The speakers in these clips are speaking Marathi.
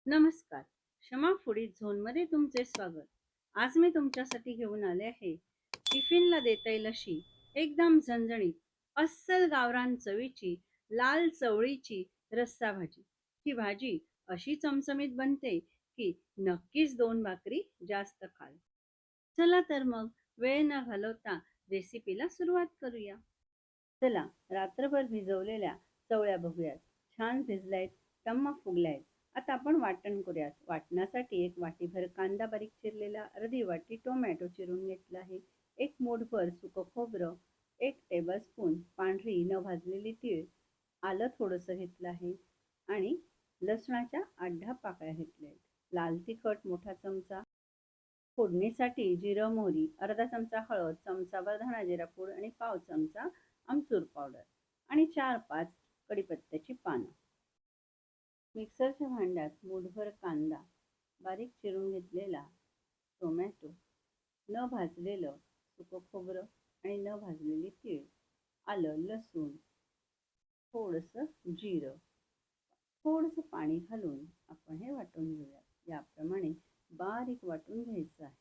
नमस्कार. क्षमा फूडी झोनमध्ये तुमचे स्वागत. आज मी तुमच्यासाठी घेऊन आले आहे टिफिनला देता येईल अशी एकदम झणझणीत अस्सल गावरान चवीची लाल चवळीची रस्सा भाजी. ही भाजी अशी चमचमीत बनते की नक्कीच दोन भाकरी जास्त खाल. चला तर मग वेळ न घालवता रेसिपीला सुरुवात करूया. चला रात्रभर भिजवलेल्या चवळ्या बघूयात. छान भिजल्यात, टम्म फुगल्यात. आता आपण वाटण करूयात. वाटणासाठी एक वाटीभर कांदा बारीक चिरलेला, अर्धी वाटी टोमॅटो चिरून घेतला आहे, एक मूठभर सुकं खोबरं, एक टेबलस्पून पांढरी न भाजलेली तीळ, आलं थोडंसं घेतलं आहे आणि लसणाच्या 8-10 पाकळ्या घेतल्या आहेत. लाल तिखट मोठा चमचा, फोडणीसाठी जिरं मोहरी, अर्धा चमचा हळद, चमचाभर धणा जिरा पूड आणि पाव चमचा आमचूर पावडर आणि 4-5 कढीपत्त्याची पानं. मिक्सरच्या भांड्यात मूठभर कांदा, बारीक चिरून घेतलेला टोमॅटो, न भाजलेलं सुकं खोबरं आणि न भाजलेली तीळ, आलं, लसूण, थोडंसं जिरं, थोडंसं पाणी घालून आपण हे वाटून घेऊया. याप्रमाणे बारीक वाटून घ्यायचं आहे.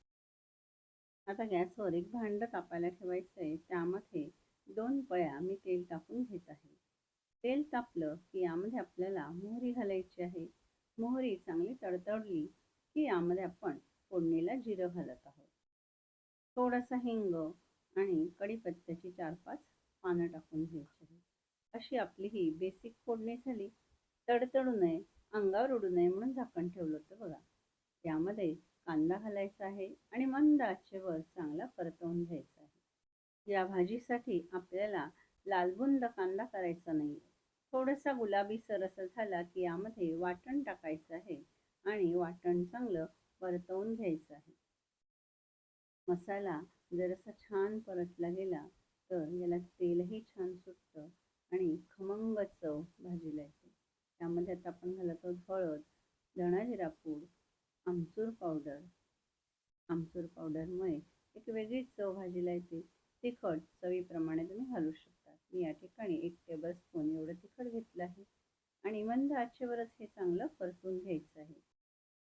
आता गॅसवर एक भांडं तापायला ठेवायचं आहे. त्यामध्ये 2 पळ्या मी तेल टाकून घेत आहे. तेल तापलं की यामध्ये आपल्याला मोहरी घालायची आहे. मोहरी चांगली तडतडली की यामध्ये आपण फोडणीला जिरं घालत आहोत. थोडासा हिंग आणि कढीपत्त्याची 4-5 पानं टाकून घ्यायची आहे. अशी आपली ही बेसिक फोडणी झाली. तडतडू नये, अंगावर उडू नये म्हणून झाकण ठेवलं होतं बघा. यामध्ये कांदा घालायचा आहे आणि मंद आचेवर चांगला परतवून घ्यायचा आहे. या भाजीसाठी आपल्याला लालबुंद कांदा करायचा नाही. थोडासा गुलाबीसर असं झाला की यामध्ये वाटण टाकायचं आहे आणि वाटण चांगलं परतवून घ्यायचं आहे. मसाला जरासा छान परतला गेला तर याला तेलही छान सुटतं आणि खमंग चव भाजीला येते. त्यामध्ये आता आपण घालत आहोत हळद, धणा जिरा पूड, आमचूर पावडर. आमचूर पावडरमुळे एक वेगळीच चव भाजीला येते. तिखट चवीप्रमाणे तुम्ही घालू शकता. मी या ठिकाणी 1 टेबलस्पून एवढं तिखट घेतलं आहे आणि मंद आचेवरच हे चांगलं परतून घ्यायचं आहे.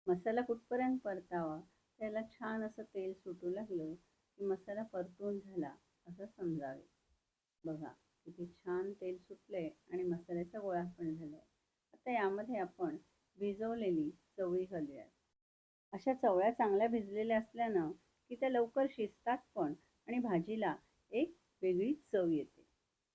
मसाला कुठपर्यंत परतावा, त्याला छान असं तेल सुटू लागलं की मसाला परतून झाला असं समजावे. बघा किती छान तेल सुटले आणि मसाल्याचा गोळा पण झालाय. आता यामध्ये आपण भिजवलेली चवळी घालूयात. अशा चवळ्या चांगल्या भिजलेल्या असल्यानं की त्या लवकर शिजतात पण आणि भाजीला एक वेगळीच चव येते.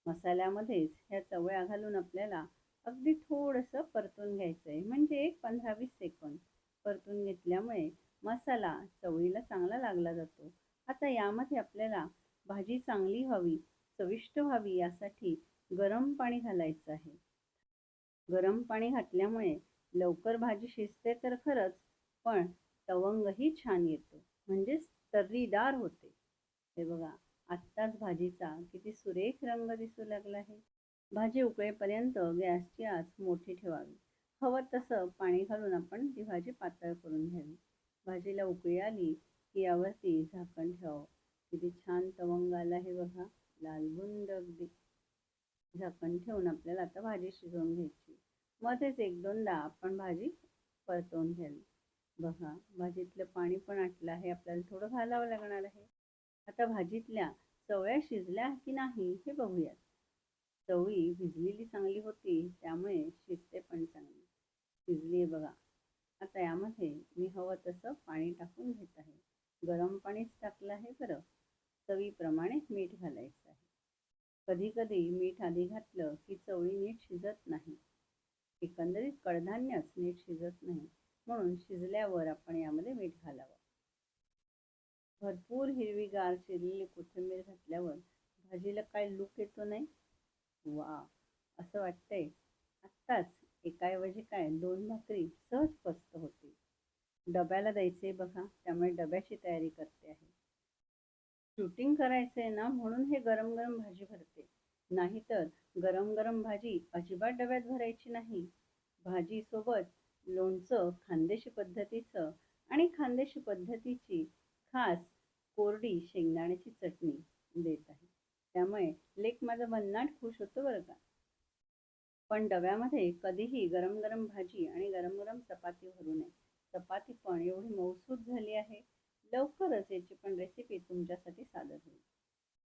मसाल्यामध्येच ह्या चवळ्या घालून आपल्याला अगदी थोडंसं परतून घ्यायचं आहे, म्हणजे एक 15-20 सेकंद परतून घेतल्यामुळे मसाला चवळीला चांगला लागला जातो. आता यामध्ये आपल्याला भाजी चांगली व्हावी, चविष्ट व्हावी यासाठी गरम पाणी घालायचं आहे. गरम पाणी घातल्यामुळे लवकर भाजी शिजते तर खरंच, पण तवंगही छान येतो, म्हणजेच तर्रीदार होते. हे बघा, आत्ताच भाजीचा किती सुरेख रंग दिसू लागला आहे. भाजी उकळेपर्यंत गॅसची आच मोठी ठेवावी. हवं तसं पाणी घालून आपण ती भाजी पातळ करून घ्यावी. भाजीला उकळी आली की यावरती झाकण ठेवावं. किती छान तवंग आला आहे बघा, लालबुंद अगदी. झाकण ठेवून आपल्याला आता भाजी शिजवून घ्यायची. मध्येच 1-2दा आपण भाजी परतवून घ्यावी. बघा भाजीतलं पाणी पण आटलं आहे, आपल्याला थोडं घालावं लागणार आहे. आता भाजीतल्या चवळ्या शिजल्या की नाही हे बघूयात. चवळी भिजलेली चांगली होती त्यामुळे शिजते पण चांगली. शिजली आहे बघा. आता यामध्ये मी हवं तसं पाणी टाकून घेत आहे. गरम पाणीच टाकलं आहे बरं. चवीप्रमाणे मीठ घालायचं आहे. कधी कधी मीठ आधी घातलं की चवळी नीट शिजत नाही. एकंदरीत कडधान्यच नीट शिजत नाही, म्हणून शिजल्यावर आपण यामध्ये मीठ घालावं. भरपूर हिरवीगार चिरलेली कोथिंबीर घातल्यावर भाजीला काय लूक येतो नाही. वा, असं वाटतंय आत्ताच एकाऐवजी काय 2 भाकरी सहज पचत होती. डब्याला द्यायचे बघा, त्यामुळे डब्याची तयारी करते आहे. शूटिंग करायचंय ना म्हणून हे गरम गरम भाजी भरते, नाहीतर गरम गरम भाजी अजिबात डब्यात भरायची नाही. भाजी सोबत लोणचं खानदेशी पद्धतीचं आणि खानदेशी पद्धतीची खास कोरडी शेंगदाण्याची चटणी देत आहे. त्यामुळे लेक माझा भन्नाट खुश होतो बरं का. पण डब्यामध्ये कधीही गरम गरम भाजी आणि गरम गरम चपाती भरू नये. चपाती पण एवढी मऊसूत झाली आहे. लवकरच याची पण रेसिपी तुमच्यासाठी सादर होईल.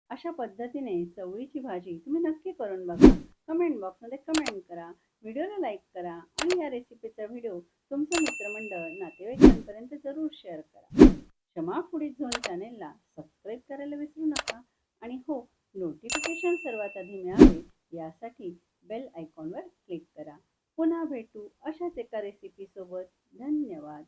अशा पद्धतीने चवळीची भाजी तुम्ही नक्की करून बघा. कमेंट बॉक्समध्ये कमेंट करा, व्हिडिओला लाईक करा आणि या रेसिपीचा व्हिडिओ तुमचं मित्रमंडळ, नातेवाईकांपर्यंत जरूर शेअर करा. क्षमा फूडीज झोन चॅनेलला सबस्क्राईब करायला विसरू नका. आणि हो, नोटिफिकेशन सर्वात आधी मिळावे यासाठी बेल आयकॉनवर क्लिक करा. पुन्हा भेटू अशाच एका रेसिपीसोबत. धन्यवाद.